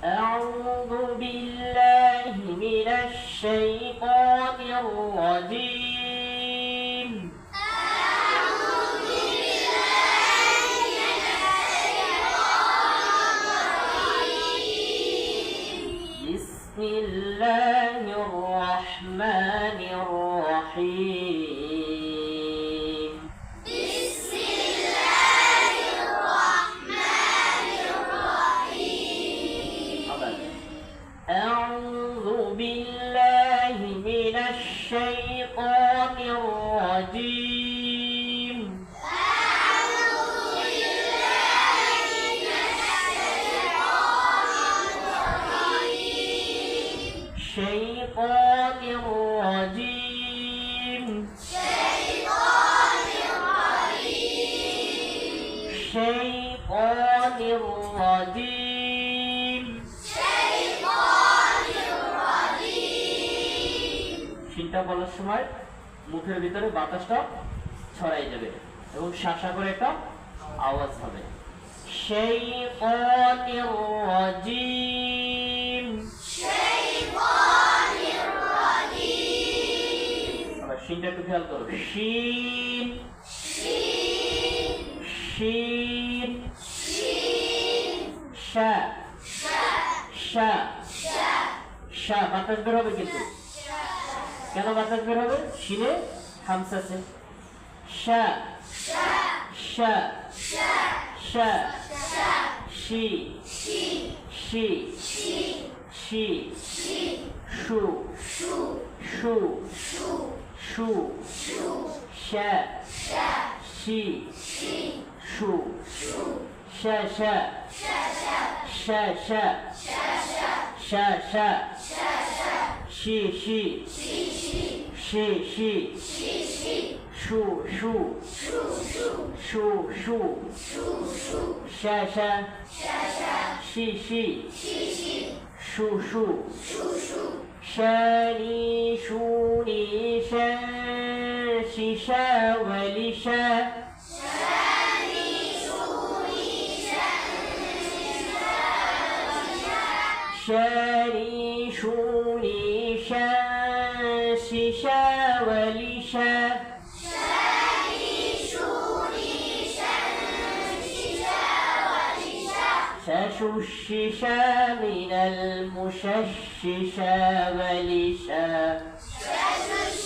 أعوذ بالله من الشيطان الرجيم بسم الله الرحمن الرحيم بسم الله الرحمن الرحيم أعوذ بالله من الشيطان الرجيم أعوذ بالله من الشيطان الرجيم شيطان الرجيم شيطان الرجيم شيطان الرجيم شيطان الرجيم শিনটা বলার সময় মুখের ভিতরে বাতাসটা ছড়াই যাবে এবং শাসা করে একটা আওয়াজ হবে শাইতানির রাজিম شيطان الرجيم আবার শিনটা একটু খেয়াল করো শিন شين শিন شين শা شاء শা شاء শা বাতাস বের হবে কিন্তু কেন বাতাস বের হবে শিনে হামসা আছে শা شاء শা شاء শা شاء শি شين শি شين শি شين শু شو শু شو শু شو শা شاء শি شين শু شو শা শা شاء شاء শা শা شاء شاء শা শা شاء شاء শি শি شي شي শি শি شي شي শু শু شو شو শু শু شو شو শা শা شاء شاء শি শি شي شي শু শু شو شو شاني شوني شان شيشا ولشا شاني شوني شاني شوني شان شيشا ولشا شاني شوني شيشا ولشا شاشو الشيشا من المشششا ولشا شاشو